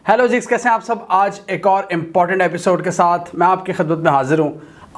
Hello जिक्स, कैसे हैं आप सब। आज एक और इम्पॉर्टेंट एपिसोड के साथ मैं आपकी खिदमत में हाजिर हूं।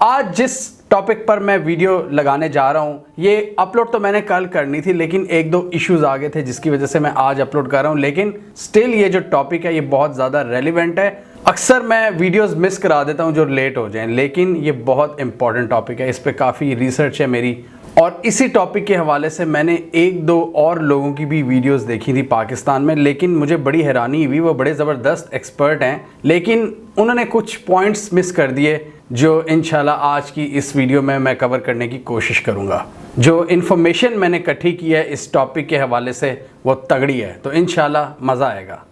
आज जिस टॉपिक पर मैं वीडियो लगाने जा रहा हूं, ये अपलोड तो मैंने कल करनी थी, लेकिन एक दो इश्यूज़ आ गए थे जिसकी वजह से मैं आज अपलोड कर रहा हूं। लेकिन स्टिल ये जो टॉपिक है ये बहुत ज़्यादा रेलिवेंट है। अक्सर मैं वीडियोस मिस करा देता हूं जो लेट हो जाएं, लेकिन ये बहुत इंपॉर्टेंट टॉपिक है। इस पर काफ़ी रिसर्च है मेरी, और इसी टॉपिक के हवाले से मैंने एक दो और लोगों की भी वीडियोस देखी थी पाकिस्तान में, लेकिन मुझे बड़ी हैरानी हुई। वो बड़े ज़बरदस्त एक्सपर्ट हैं, लेकिन उन्होंने कुछ पॉइंट्स मिस कर दिए जो इंशाल्लाह आज की इस वीडियो में मैं कवर करने की कोशिश करूँगा। जो इन्फॉर्मेशन मैंने इकट्ठी की है इस टॉपिक के हवाले से वो तगड़ी है, तो इंशाल्लाह मज़ा आएगा।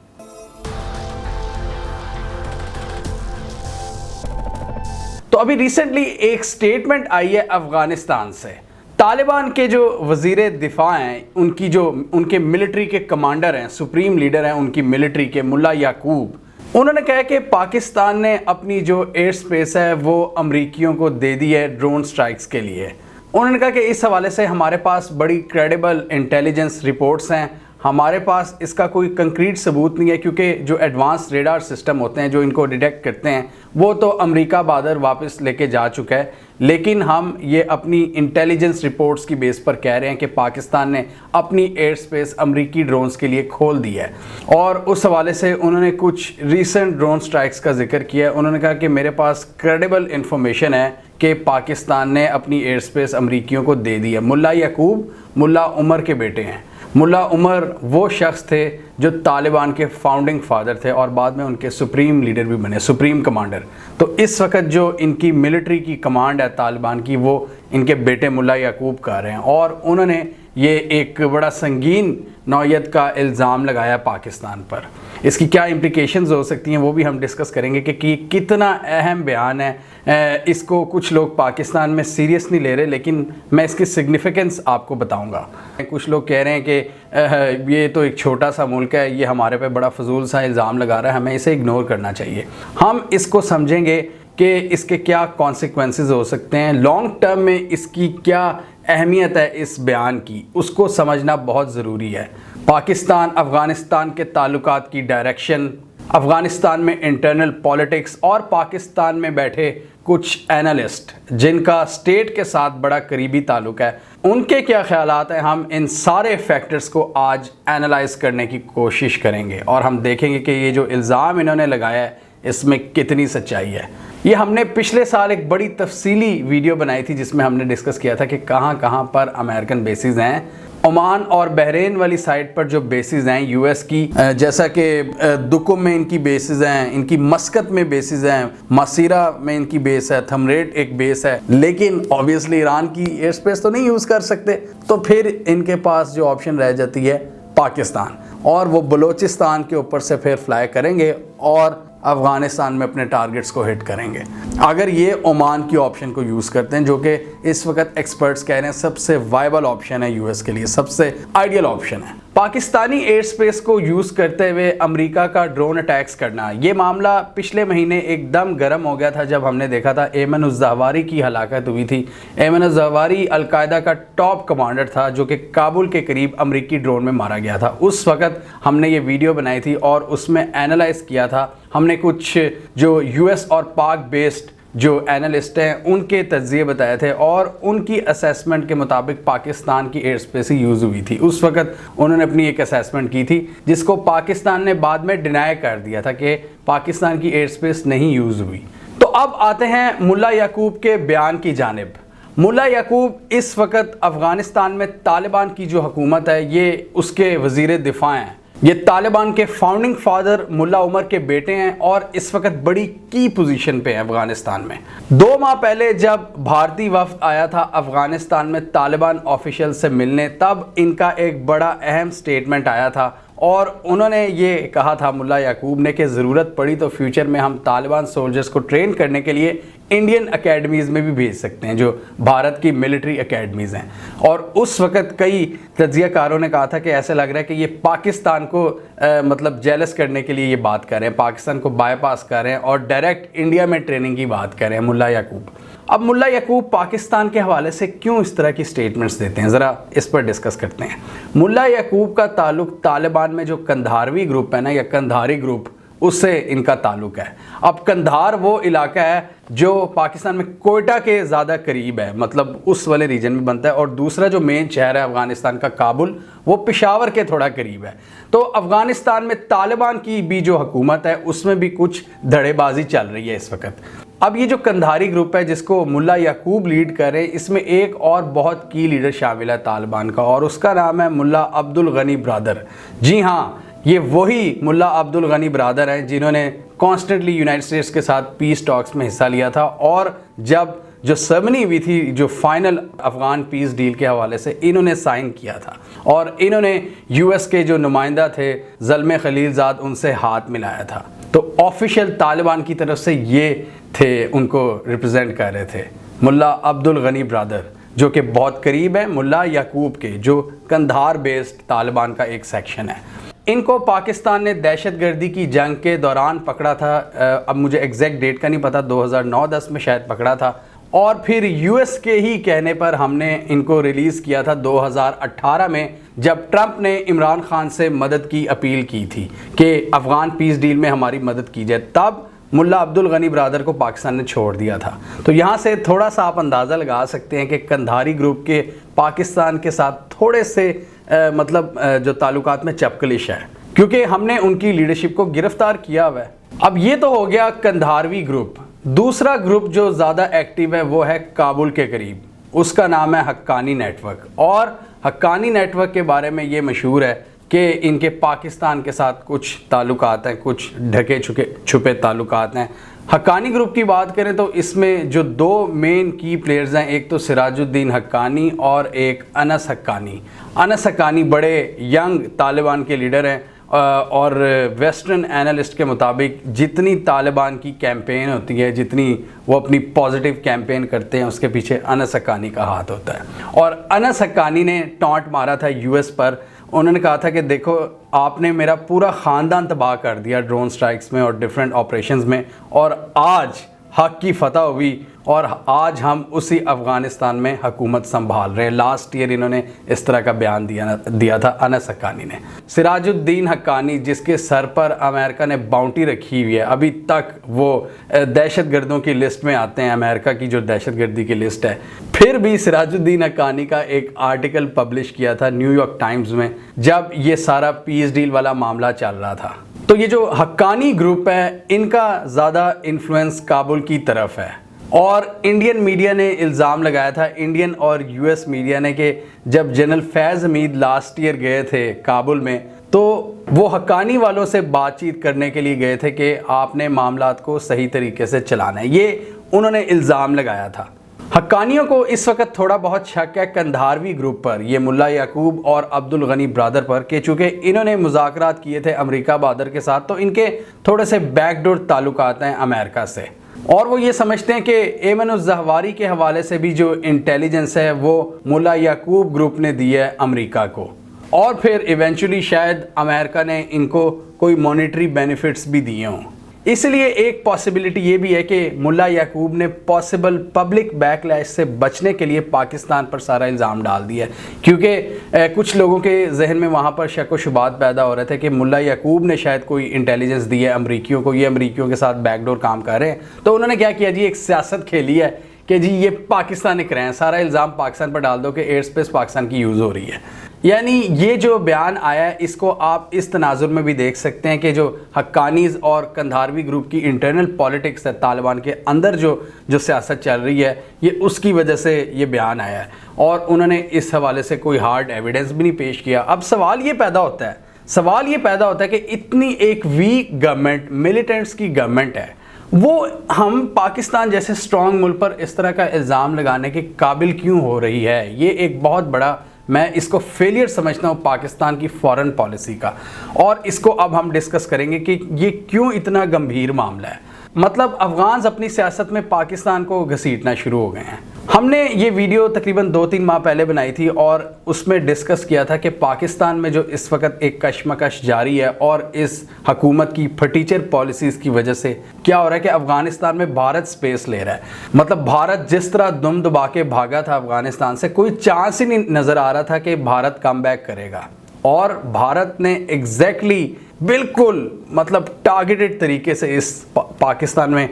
तो अभी रिसेंटली एक स्टेटमेंट आई है अफ़गानिस्तान से। तालिबान के जो वज़ीर दिफा हैं, उनके मिलिट्री के कमांडर हैं, सुप्रीम लीडर हैं उनकी मिलिट्री के, मुल्ला याकूब, उन्होंने कहा कि पाकिस्तान ने अपनी जो एयर स्पेस है वो अमरीकियों को दे दी है ड्रोन स्ट्राइक्स के लिए। उन्होंने कहा कि इस हवाले से हमारे पास बड़ी क्रेडिबल इंटेलिजेंस रिपोर्ट्स हैं, हमारे पास इसका कोई कंक्रीट सबूत नहीं है, क्योंकि जो एडवांस रेडार सिस्टम होते हैं जो इनको डिटेक्ट करते हैं वो तो अमेरिका बादर वापस लेके जा चुका है, लेकिन हम ये अपनी इंटेलिजेंस रिपोर्ट्स की बेस पर कह रहे हैं कि पाकिस्तान ने अपनी एयर स्पेस अमरीकी ड्रोन्स के लिए खोल दी है। और उस हवाले से उन्होंने कुछ रीसेंट ड्रोन स्ट्राइक्स का जिक्र किया है। उन्होंने कहा कि मेरे पास क्रेडिबल इंफॉर्मेशन है कि पाकिस्तान ने अपनी एयर स्पेस अमरीकियों को दे दी है। मुल्ला याकूब मुल्ला उमर के बेटे हैं। मुल्ला उमर वो शख्स थे जो तालिबान के फाउंडिंग फादर थे और बाद में उनके सुप्रीम लीडर भी बने, सुप्रीम कमांडर। तो इस वक्त जो इनकी मिलिट्री की कमांड है तालिबान की, वो इनके बेटे मुल्ला याकूब कर रहे हैं, और उन्होंने ये एक बड़ा संगीन नौयत का इल्ज़ाम लगाया पाकिस्तान पर। इसकी क्या इम्प्लिकेशंस हो सकती हैं वो भी हम डिस्कस करेंगे कि कितना अहम बयान है। इसको कुछ लोग पाकिस्तान में सीरियस नहीं ले रहे, लेकिन मैं इसकी सिग्निफिकेंस आपको बताऊंगा। कुछ लोग कह रहे हैं कि ये तो एक छोटा सा मुल्क है, ये हमारे पे बड़ा फजूल सा इल्ज़ाम लगा रहा है, हमें इसे इग्नोर करना चाहिए। हम इसको समझेंगे कि इसके क्या कॉन्सिक्वेंसेस हो सकते हैं, लॉन्ग टर्म में इसकी क्या अहमियत है इस बयान की, उसको समझना बहुत ज़रूरी है। पाकिस्तान अफ़गानिस्तान के ताल्लुकात की डायरेक्शन, अफ़गानिस्तान में इंटरनल पॉलिटिक्स, और पाकिस्तान में बैठे कुछ एनालिस्ट जिनका स्टेट के साथ बड़ा करीबी ताल्लुक है, उनके क्या ख़यालात हैं, हम इन सारे फैक्टर्स को आज एनालाइज करने की कोशिश करेंगे। और हम देखेंगे कि ये जो इल्ज़ाम इन्होंने लगाया है इसमें कितनी सच्चाई है। ये हमने पिछले साल एक बड़ी तफसीली वीडियो बनाई थी जिसमें हमने डिस्कस किया था कि कहाँ कहाँ पर अमेरिकन बेसिस हैं। ओमान और बहरीन वाली साइड पर जो बेसिस हैं यूएस की, जैसा कि दुकुम में इनकी बेसिस हैं, इनकी मस्कत में बेसिस हैं, मसीरा में इनकी बेस है, थमरेट एक बेस है, लेकिन ऑब्वियसली ईरान की एयर स्पेस तो नहीं यूज़ कर सकते। तो फिर इनके पास जो ऑप्शन रह जाती है पाकिस्तान, और वो बलूचिस्तान के ऊपर से फिर फ्लाई करेंगे और अफ़गानिस्तान में अपने टारगेट्स को हिट करेंगे। अगर ये ओमान की ऑप्शन को यूज़ करते हैं, जो कि इस वक्त एक्सपर्ट्स कह रहे हैं सबसे वायबल ऑप्शन है यूएस के लिए, सबसे आइडियल ऑप्शन है। पाकिस्तानी एयर स्पेस को यूज़ करते हुए अमेरिका का ड्रोन अटैक्स करना, ये मामला पिछले महीने एकदम गर्म हो गया था जब हमने देखा था एमन उज़्ज़ावारी की हलाकत हुई थी। एमन उज़्ज़ावारी अलकायदा का टॉप कमांडर था जो कि काबुल के करीब अमेरिकी ड्रोन में मारा गया था। उस वक्त हमने ये वीडियो बनाई थी और उसमें एनालाइज किया था हमने कुछ जो यूएस और पाक बेस्ड जो एनालिस्ट हैं उनके तज्ज़िये बताए थे, और उनकी असेसमेंट के मुताबिक पाकिस्तान की एयर स्पेस ही यूज़ हुई थी। उस वक्त उन्होंने अपनी एक असेसमेंट की थी जिसको पाकिस्तान ने बाद में डिनाई कर दिया था कि पाकिस्तान की एयर स्पेस नहीं यूज़ हुई। तो अब आते हैं मुल्ला याकूब के बयान की जानिब। मुल्ला याकूब इस वक्त अफ़गानिस्तान में तालिबान की जो हुकूमत है ये उसके वज़ीर दिफा हैं। ये तालिबान के फाउंडिंग फादर मुल्ला उमर के बेटे हैं और इस वक्त बड़ी की पोजीशन पे हैं अफगानिस्तान में। 2 माह पहले जब भारतीय वफ्द आया था अफगानिस्तान में तालिबान ऑफिशियल से मिलने, तब इनका एक बड़ा अहम स्टेटमेंट आया था और उन्होंने ये कहा था मुल्ला याकूब ने कि ज़रूरत पड़ी तो फ्यूचर में हम तालिबान सोल्जर्स को ट्रेन करने के लिए इंडियन अकेडमीज़ में भी भेज सकते हैं, जो भारत की मिलिट्री अकेडमीज़ हैं। और उस वक़्त कई तज्ज़ियाकारों ने कहा था कि ऐसा लग रहा है कि ये पाकिस्तान को मतलब जेलस करने के लिए ये बात कर रहे हैं, पाकिस्तान को बाईपास कर रहे हैं और डायरेक्ट इंडिया में ट्रेनिंग की बात कर रहे हैं मुल्ला याकूब। अब मुल्ला याकूब पाकिस्तान के हवाले से क्यों इस तरह की स्टेटमेंट्स देते हैं, ज़रा इस पर डिस्कस करते हैं। मुल्ला याकूब का ताल्लुक तालिबान में जो कंधारवी ग्रुप है ना, या कंधारी ग्रुप, उससे इनका ताल्लुक है। अब कंधार वो इलाका है जो पाकिस्तान में कोयटा के ज़्यादा करीब है, मतलब उस वाले रीजन में बनता है, और दूसरा जो मेन शहर है अफ़गानिस्तान का काबुल, वो पेशावर के थोड़ा करीब है। तो अफ़गानिस्तान में तालिबान की भी जो हुकूमत है उसमें भी कुछ धड़ेबाजी चल रही है इस वक्त। अब ये जो कंधारी ग्रुप है जिसको मुल्ला याकूब लीड कर रहे हैं, इसमें एक और बहुत की लीडर शामिल है तालिबान का, और उसका नाम है मुल्ला अब्दुल गनी ब्रादर। जी हाँ, ये वही मुल्ला अब्दुल गनी ब्रादर हैं जिन्होंने कॉन्स्टेंटली यूनाइटेड स्टेट्स के साथ पीस टॉक्स में हिस्सा लिया था, और जब जो सेरेमनी हुई थी जो फाइनल अफगान पीस डील के हवाले से, इन्होंने साइन किया था, और इन्होंने यूएस के जो नुमाइंदा थे ज़ल्मे खलीलज़ाद उनसे हाथ मिलाया था। तो ऑफिशियल तालिबान की तरफ से ये थे, उनको रिप्रेजेंट कर रहे थे मुल्ला अब्दुल गनी ब्रादर, जो कि बहुत करीब है मुल्ला याकूब के, जो कंधार बेस्ड तालिबान का एक सेक्शन है। इनको पाकिस्तान ने दहशतगर्दी की जंग के दौरान पकड़ा था, अब मुझे एग्जैक्ट डेट का नहीं पता, 2009-10 में शायद पकड़ा था, और फिर यूएस के ही कहने पर हमने इनको रिलीज़ किया था 2018 में, जब ट्रंप ने इमरान खान से मदद की अपील की थी कि अफ़गान पीस डील में हमारी मदद की जाए। तब मुल्ला अब्दुल गनी ब्रादर को पाकिस्तान ने छोड़ दिया था। तो यहाँ से थोड़ा सा आप अंदाज़ा लगा सकते हैं कि कंधारी ग्रुप के पाकिस्तान के साथ थोड़े से जो ताल्लुकात में चपकलिश है, क्योंकि हमने उनकी लीडरशिप को गिरफ्तार किया हुआ है। अब ये तो हो गया कंधारवी ग्रुप। दूसरा ग्रुप जो ज़्यादा एक्टिव है वो है काबुल के करीब, उसका नाम है हक्कानी नेटवर्क। और हक्कानी नेटवर्क के बारे में ये मशहूर है कि इनके पाकिस्तान के साथ कुछ ताल्लुकात हैं, कुछ ढके छुपे ताल्लुकात हैं। हक्कानी ग्रुप की बात करें तो इसमें जो दो मेन की प्लेयर्स हैं, एक तो सिराजुद्दीन हक्कानी और एक अनस हक्कानी। अनस हक्कानी बड़े यंग तालिबान के लीडर हैं, और वेस्टर्न एनालिस्ट के मुताबिक जितनी तालिबान की कैंपेन होती है, जितनी वो अपनी पॉजिटिव कैंपेन करते हैं, उसके पीछे अनस हक्कानी का हाथ होता है। और अनस हक्कानी ने टॉन्ट मारा था यूएस पर। उन्होंने कहा था कि देखो, आपने मेरा पूरा ख़ानदान तबाह कर दिया ड्रोन स्ट्राइक्स में और डिफरेंट ऑपरेशंस में, और आज हक की फतह हुई और आज हम उसी अफ़गानिस्तान में हुकूमत संभाल रहे हैं। लास्ट ईयर इन्होंने इस तरह का बयान दिया था अनस हक्कानी ने। सिराजुद्दीन हक्कानी, जिसके सर पर अमेरिका ने बाउंटी रखी हुई है, अभी तक वो दहशतगर्दों की लिस्ट में आते हैं, अमेरिका की जो दहशतगर्दी की लिस्ट है। फिर भी सिराजुद्दीन हक्कानी का एक आर्टिकल पब्लिश किया था न्यूयॉर्क टाइम्स में, जब ये सारा पीस डील वाला मामला चल रहा था। तो ये जो हक्कानी ग्रुप है, इनका ज़्यादा इन्फ्लुएंस काबुल की तरफ है, और इंडियन मीडिया ने इल्ज़ाम लगाया था, इंडियन और यूएस मीडिया ने, कि जब जनरल फैज़ हमीद लास्ट ईयर गए थे काबुल में, तो वो हक्कानी वालों से बातचीत करने के लिए गए थे कि आपने मामलात को सही तरीके से चलाना है। ये उन्होंने इल्ज़ाम लगाया था। हक्कानियों को इस वक्त थोड़ा बहुत शक है कंधारवी ग्रुप पर, ये मुल्ला याकूब और अब्दुल गनी ब्रादर पर, कि चूँकि इन्होंने मुज़ाकरात किए थे अमेरिका बहादुर के साथ, तो इनके थोड़े से बैकडोर ताल्लुकात हैं अमेरिका से, और वो ये समझते हैं कि एमन ज़हवारी के हवाले से भी जो इंटेलिजेंस है वो मुल्ला याकूब ग्रुप ने दी है अमेरिका को, और फिर इवेंचुअली शायद अमेरिका ने इनको कोई मॉनेटरी बेनिफिट्स भी दिए हों। इसलिए एक पॉसिबिलिटी ये भी है कि मुल्ला याकूब ने पॉसिबल पब्लिक बैकलैश से बचने के लिए पाकिस्तान पर सारा इल्ज़ाम डाल दिया है, क्योंकि कुछ लोगों के जहन में वहाँ पर शक व शुबात पैदा हो रहे थे कि मुल्ला याकूब ने शायद कोई इंटेलिजेंस दी है अमरीकियों को, ये अमरीकियों के साथ बैकडोर काम कर रहे हैं। तो उन्होंने क्या किया जी, एक सियासत खेली है कि जी ये पाकिस्तानी कर रहे हैं, सारा इल्ज़ाम पाकिस्तान पर डाल दो कि एयर स्पेस पाकिस्तान की यूज़ हो रही है। यानी ये जो बयान आया है, इसको आप इस तनाजुर में भी देख सकते हैं कि जो हक्कानीज़ और कंधारवी ग्रुप की इंटरनल पॉलिटिक्स है, तालिबान के अंदर जो सियासत चल रही है, ये उसकी वजह से ये बयान आया है, और उन्होंने इस हवाले से कोई हार्ड एविडेंस भी नहीं पेश किया। अब सवाल ये पैदा होता है कि इतनी एक वीक गवर्नमेंट, मिलिटेंट्स की गवर्नमेंट है, वो हम पाकिस्तान जैसे स्ट्रॉन्ग मुल्क पर इस तरह का इल्ज़ाम लगाने के काबिल क्यों हो रही है। ये एक बहुत बड़ा, मैं इसको फेलियर समझता हूँ पाकिस्तान की फॉरेन पॉलिसी का, और इसको अब हम डिस्कस करेंगे कि ये क्यों इतना गंभीर मामला है। मतलब अफ़गान्स अपनी सियासत में पाकिस्तान को घसीटना शुरू हो गए हैं। हमने ये वीडियो तकरीबन 2-3 माह पहले बनाई थी और उसमें डिस्कस किया था कि पाकिस्तान में जो इस वक्त एक कशमकश जारी है और इस हुकूमत की फटीचर पॉलिसीज़ की वजह से क्या हो रहा है कि अफ़गानिस्तान में भारत स्पेस ले रहा है। मतलब भारत जिस तरह दुम दबा के भागा था अफ़गानिस्तान से, कोई चांस ही नहीं नज़र आ रहा था कि भारत कम बैक करेगा, और भारत ने एग्जैक्टली बिल्कुल मतलब टारगेटेड तरीके से इस पाकिस्तान में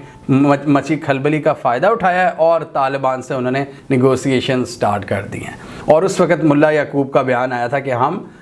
मची खलबली का फ़ायदा उठाया है और तालिबान से उन्होंने निगोसिएशन स्टार्ट कर दिए हैं। और उस वक़्त मुल्ला याकूब का बयान आया था कि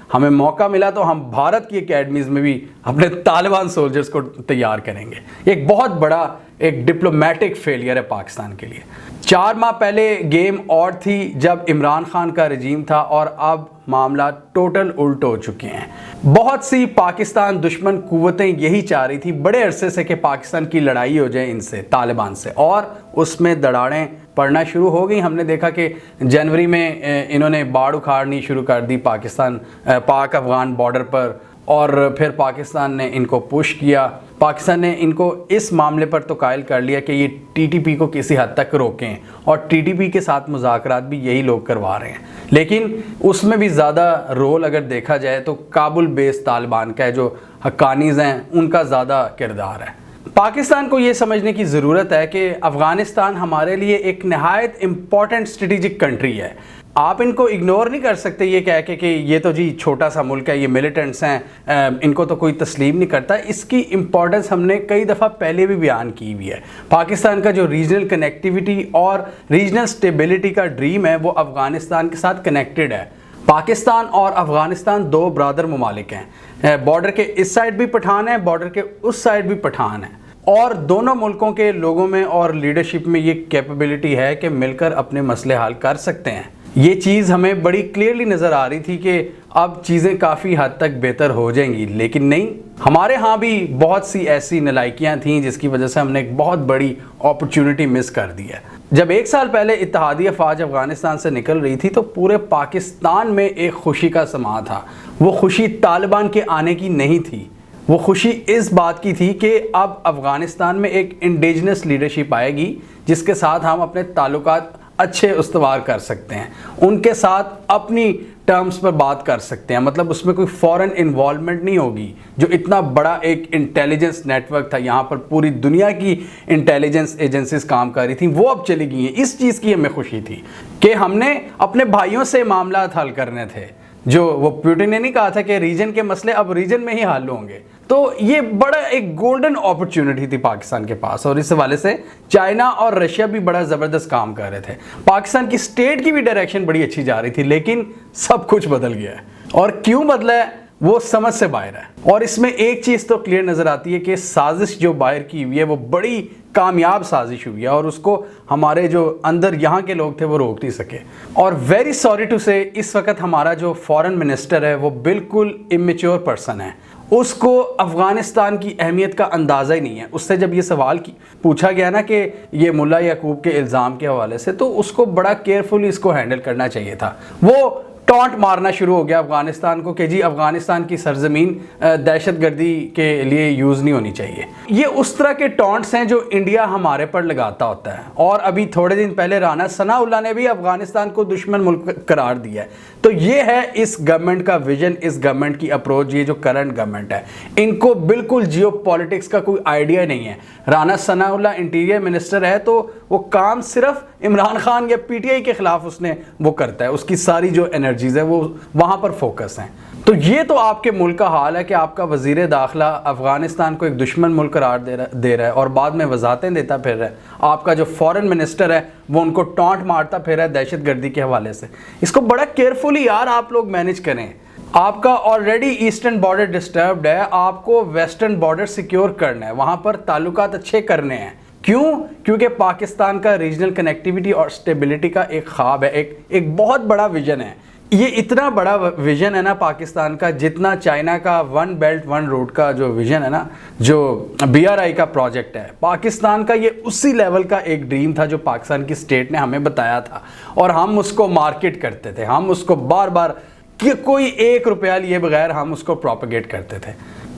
हमें मौका मिला तो हम भारत की एकेडमीज़ में भी अपने तालिबान सोल्जर्स को तैयार करेंगे। एक बहुत बड़ा एक डिप्लोमेटिक फेलियर है पाकिस्तान के लिए। 4 माह पहले गेम और थी जब इमरान खान का रजीम था और अब मामला टोटल उल्ट हो चुके हैं। बहुत सी पाकिस्तान दुश्मन कुव्वतें यही चाह रही थी बड़े अरसे से कि पाकिस्तान की लड़ाई हो जाए इनसे, तालिबान से, और उसमें दरारें पड़ना शुरू हो गई। हमने देखा कि जनवरी में इन्होंने बाढ़ उखाड़नी शुरू कर दी पाक अफगान बॉर्डर पर, और फिर पाकिस्तान ने इनको पुश किया। पाकिस्तान ने इनको इस मामले पर तो कायल कर लिया कि ये टीटीपी को किसी हद तक रोकें, और टीटीपी के साथ मुज़ाकरात भी यही लोग करवा रहे हैं। लेकिन उसमें भी ज़्यादा रोल अगर देखा जाए तो काबुल बेस तालिबान का है, जो हक्कानीज़ हैं उनका ज़्यादा किरदार है। पाकिस्तान को ये समझने की ज़रूरत है कि अफ़गानिस्तान हमारे लिए एक नहायत इम्पॉर्टेंट स्ट्रेटिजिक कंट्री है। आप इनको इग्नोर नहीं कर सकते ये कह के कि ये तो जी छोटा सा मुल्क है, ये मिलिटेंट्स हैं, इनको तो कोई तस्लीम नहीं करता। इसकी इम्पॉर्टेंस हमने कई दफ़ा पहले भी बयान की हुई है। पाकिस्तान का जो रीजनल कनेक्टिविटी और रीजनल स्टेबिलिटी का ड्रीम है वो अफ़गानिस्तान के साथ कनेक्टेड है। पाकिस्तान और अफ़गानिस्तान 2 ब्रादर ममालिक हैं। बॉर्डर के इस साइड भी पठान है, बॉर्डर के उस साइड भी पठान है, और दोनों मुल्कों के लोगों में और लीडरशिप में ये कैपेबिलिटी है कि मिलकर अपने मसले हल कर सकते हैं। ये चीज़ हमें बड़ी क्लियरली नज़र आ रही थी कि अब चीज़ें काफ़ी हद तक बेहतर हो जाएंगी, लेकिन नहीं। हमारे यहाँ भी बहुत सी ऐसी नालायकियाँ थीं जिसकी वजह से हमने एक बहुत बड़ी अपॉर्चुनिटी मिस कर दी है। जब 1 साल पहले इत्तेहादी अफवाज अफ़गानिस्तान से निकल रही थी तो पूरे पाकिस्तान में एक खुशी का समा था। वो खुशी तालिबान के आने की नहीं थी, वो खुशी इस बात की थी कि अब अफ़गानिस्तान में एक इंडिजिनस लीडरशिप आएगी जिसके साथ हम अपने ताल्लुकात अच्छे उस्तवार कर सकते हैं, उनके साथ अपनी टर्म्स पर बात कर सकते हैं। मतलब उसमें कोई फॉरेन इन्वॉल्वमेंट नहीं होगी। जो इतना बड़ा एक इंटेलिजेंस नेटवर्क था, यहाँ पर पूरी दुनिया की इंटेलिजेंस एजेंसीज काम कर रही थी, वो अब चली गई हैं। इस चीज़ की हमें खुशी थी कि हमने अपने भाइयों से मामला हल करने थे। जो वो पुतिन ने नहीं कहा था कि रीजन के मसले अब रीजन में ही हल होंगे। तो ये बड़ा एक गोल्डन अपॉर्चुनिटी थी पाकिस्तान के पास, और इस हवाले से चाइना और रशिया भी बड़ा ज़बरदस्त काम कर रहे थे। पाकिस्तान की स्टेट की भी डायरेक्शन बड़ी अच्छी जा रही थी, लेकिन सब कुछ बदल गया है, और क्यों बदला है वो समझ से बाहर है। और इसमें एक चीज़ तो क्लियर नज़र आती है कि साजिश जो बाहर की हुई है वो बड़ी कामयाब साजिश हुई है, और उसको हमारे जो अंदर यहाँ के लोग थे वो रोक नहीं सके। और वेरी सॉरी टू से इस वक्त हमारा जो फॉरेन मिनिस्टर है वो बिल्कुल इमेच्योर पर्सन है। उसको अफ़गानिस्तान की अहमियत का अंदाज़ा ही नहीं है। उससे जब ये सवाल पूछा गया ना कि ये मुल्ला याकूब के इल्ज़ाम के हवाले से, तो उसको बड़ा केयरफुली इसको हैंडल करना चाहिए था। वो टॉन्ट मारना शुरू हो गया अफ़गानिस्तान को कि जी अफ़गानिस्तान की सरजमीन दहशतगर्दी के लिए यूज़ नहीं होनी चाहिए। ये उस तरह के टॉन्ट्स हैं जो इंडिया हमारे पर लगाता होता है। और अभी थोड़े दिन पहले राना सनाउल्लाह ने भी अफ़गानिस्तान को दुश्मन मुल्क करार दिया है। तो ये है इस गवर्नमेंट का विजन, इस गवर्नमेंट की अप्रोच। ये जो करंट गवर्नमेंट है, इनको बिल्कुल जियो पॉलिटिक्स का कोई आइडिया नहीं है। राना सनाउल्लाह इंटीरियर मिनिस्टर है तो वो काम सिर्फ इमरान खान या पीटीआई के खिलाफ उसने वो करता है। उसकी सारी जो एनर्जीज है वो वहाँ पर फोकस हैं। तो ये तो आपके मुल्क का हाल है कि आपका वज़ीर दाखिला अफ़गानिस्तान को एक दुश्मन मुल्क करार दे रहा है और बाद में वजाहतें देता फिर रहा है। आपका जो फॉरेन मिनिस्टर है वो उनको टॉन्ट मारता फिर है दहशतगर्दी के हवाले से। इसको बड़ा केयरफुली यार आप लोग मैनेज करें। आपका ऑलरेडी ईस्टर्न बॉर्डर डिस्टर्ब्ड है, आपको वेस्टर्न बॉर्डर सिक्योर करना है, वहाँ पर ताल्लुकात अच्छे करने हैं। क्यों? क्योंकि पाकिस्तान का रीजनल कनेक्टिविटी और स्टेबिलिटी का एक ख्वाब है, एक बहुत बड़ा विजन है। ये इतना बड़ा विजन है ना पाकिस्तान का, जितना चाइना का 1 बेल्ट 1 रोड का जो विजन है ना, जो BRI का प्रोजेक्ट है, पाकिस्तान का ये उसी लेवल का एक ड्रीम था जो पाकिस्तान की स्टेट ने हमें बताया था, और हम उसको मार्केट करते थे। हम उसको बार बार कि कोई 1 रुपया लिए बगैर हम उसको प्रोपेगेट करते थे।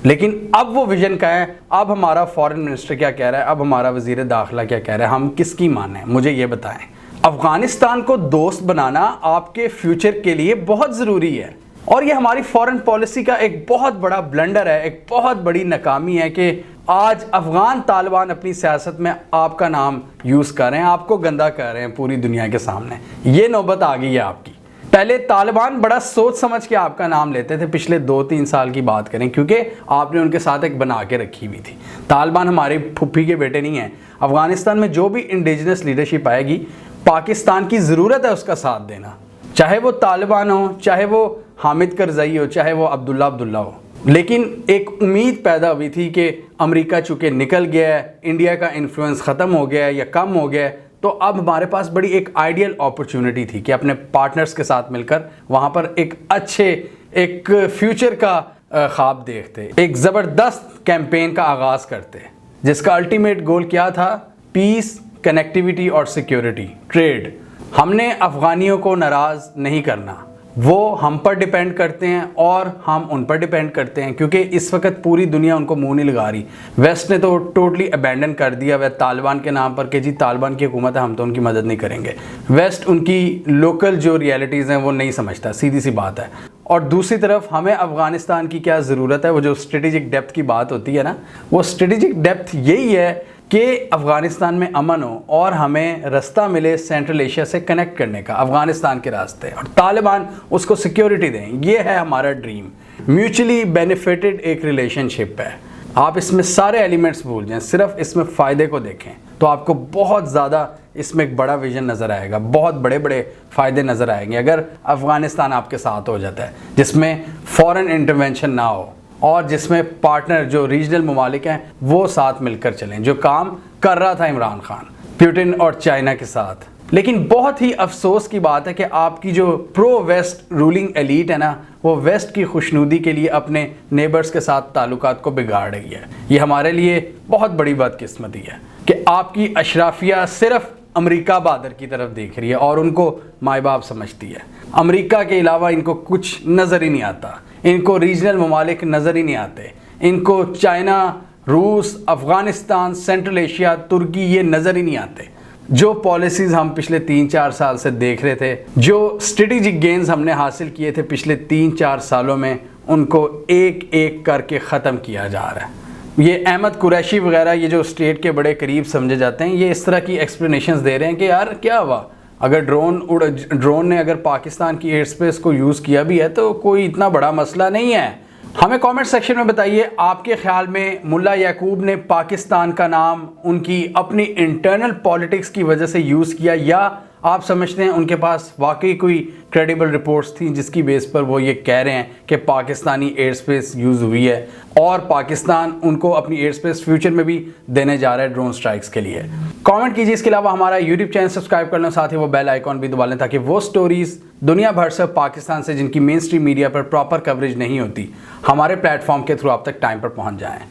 लेकिन अब वो विजन का है। अब हमारा फॉरेन मिनिस्टर क्या कह रहा है, अब हमारा वज़ीर दाखिला क्या कह रहा है, हम किसकी माने? मुझे ये बताएं। अफ़गानिस्तान को दोस्त बनाना आपके फ्यूचर के लिए बहुत ज़रूरी है, और ये हमारी फॉरेन पॉलिसी का एक बहुत बड़ा ब्लंडर है, एक बहुत बड़ी नाकामी है कि आज अफ़गान तालिबान अपनी सियासत में आपका नाम यूज़ कर रहे हैं, आपको गंदा कर रहे हैं पूरी दुनिया के सामने। ये नौबत आ गई है आपकी। पहले तालिबान बड़ा सोच समझ के आपका नाम लेते थे, पिछले 2-3 साल की बात करें, क्योंकि आपने उनके साथ एक बना के रखी हुई थी। तालिबान हमारे फुफ्फी के बेटे नहीं हैं। अफगानिस्तान में जो भी इंडिजिनस लीडरशिप आएगी, पाकिस्तान की ज़रूरत है उसका साथ देना, चाहे वो तालिबान हो, चाहे वो हामिद करज़ई हो, चाहे वो अब्दुल्ला हो। लेकिन एक उम्मीद पैदा हुई थी कि अमेरिका चूँकि निकल गया है, इंडिया का इन्फ्लुएंस ख़त्म हो गया है या कम हो गया है, तो अब हमारे पास बड़ी एक आइडियल अपॉर्चुनिटी थी कि अपने पार्टनर्स के साथ मिलकर वहाँ पर एक फ्यूचर का ख्वाब देखते, एक ज़बरदस्त कैंपेन का आगाज़ करते, जिसका अल्टीमेट गोल क्या था? पीस, कनेक्टिविटी और सिक्योरिटी, ट्रेड। हमने अफ़गानियों को नाराज़ नहीं करना, वो हम पर डिपेंड करते हैं और हम उन पर डिपेंड करते हैं, क्योंकि इस वक्त पूरी दुनिया उनको मुंह नहीं लगा रही। वेस्ट ने तो टोटली अबैंडन कर दिया वह तालिबान के नाम पर कि जी तालिबान की हुकूमत है, हम तो उनकी मदद नहीं करेंगे। वेस्ट उनकी लोकल जो रियलिटीज़ हैं वो नहीं समझता, सीधी सी बात है। और दूसरी तरफ हमें अफ़गानिस्तान की क्या ज़रूरत है? वो जो स्ट्रेटेजिक डेप्थ की बात होती है ना, वो स्ट्रेटेजिक डेप्थ यही है कि अफ़गानिस्तान में अमन हो और हमें रास्ता मिले सेंट्रल एशिया से कनेक्ट करने का, अफ़गानिस्तान के रास्ते, और तालिबान उसको सिक्योरिटी दें। ये है हमारा ड्रीम, म्यूचुअली बेनिफिटेड एक रिलेशनशिप है। आप इसमें सारे एलिमेंट्स भूल जाएं, सिर्फ इसमें फ़ायदे को देखें तो आपको बहुत ज़्यादा इसमें एक बड़ा विजन नज़र आएगा, बहुत बड़े बड़े फ़ायदे नज़र आएंगे अगर अफ़गानिस्तान आपके साथ हो जाता है, जिसमें फ़ॉरेन इंटरवेंशन ना हो और जिसमें पार्टनर जो रीजनल ममालिक हैं वो साथ मिलकर चलें, जो काम कर रहा था इमरान खान पुतिन और चाइना के साथ। लेकिन बहुत ही अफसोस की बात है कि आपकी जो प्रो वेस्ट रूलिंग एलीट है ना, वो वेस्ट की खुशनुदी के लिए अपने नेबर्स के साथ ताल्लुकात को बिगाड़ रही है। ये हमारे लिए बहुत बड़ी बदकिस्मती है कि आपकी अशराफिया सिर्फ अमेरिका बहादुर की तरफ देख रही है और उनको माई बाप समझती है। अमेरिका के अलावा इनको कुछ नज़र ही नहीं आता, इनको रीजनल ममालिक नज़र ही नहीं आते, इनको चाइना, रूस, अफ़गानिस्तान, सेंट्रल एशिया, तुर्की ये नज़र ही नहीं आते। जो पॉलिसीज़ हम पिछले 3-4 साल से देख रहे थे, जो स्ट्रेटेजिक गेन्स हमने हासिल किए थे पिछले 3-4 सालों में, उनको एक एक करके ख़त्म किया जा रहा है। ये अहमद कुरैशी वगैरह, ये जो स्टेट के बड़े करीब समझे जाते हैं, ये इस तरह की एक्सप्लेनेशंस दे रहे हैं कि यार क्या हुआ, अगर ड्रोन ने अगर पाकिस्तान की एयर स्पेस को यूज़ किया भी है तो कोई इतना बड़ा मसला नहीं है। हमें कमेंट सेक्शन में बताइए, आपके ख्याल में मुल्ला याकूब ने पाकिस्तान का नाम उनकी अपनी इंटरनल पॉलिटिक्स की वजह से यूज़ किया, या आप समझते हैं उनके पास वाकई कोई क्रेडिबल रिपोर्ट्स थी जिसकी बेस पर वो ये कह रहे हैं कि पाकिस्तानी एयर स्पेस यूज़ हुई है और पाकिस्तान उनको अपनी एयर स्पेस फ्यूचर में भी देने जा रहा है ड्रोन स्ट्राइक्स के लिए? कमेंट कीजिए। इसके अलावा हमारा यूट्यूब चैनल सब्सक्राइब कर लें, साथ ही वो बेल आइकॉन भी दबा लें ताकि वो स्टोरीज़ दुनिया भर से पाकिस्तान से जिनकी मेन स्ट्रीम मीडिया पर प्रॉपर कवरेज नहीं होती, हमारे प्लेटफॉर्म के थ्रू आप तक टाइम पर पहुँच जाएँ।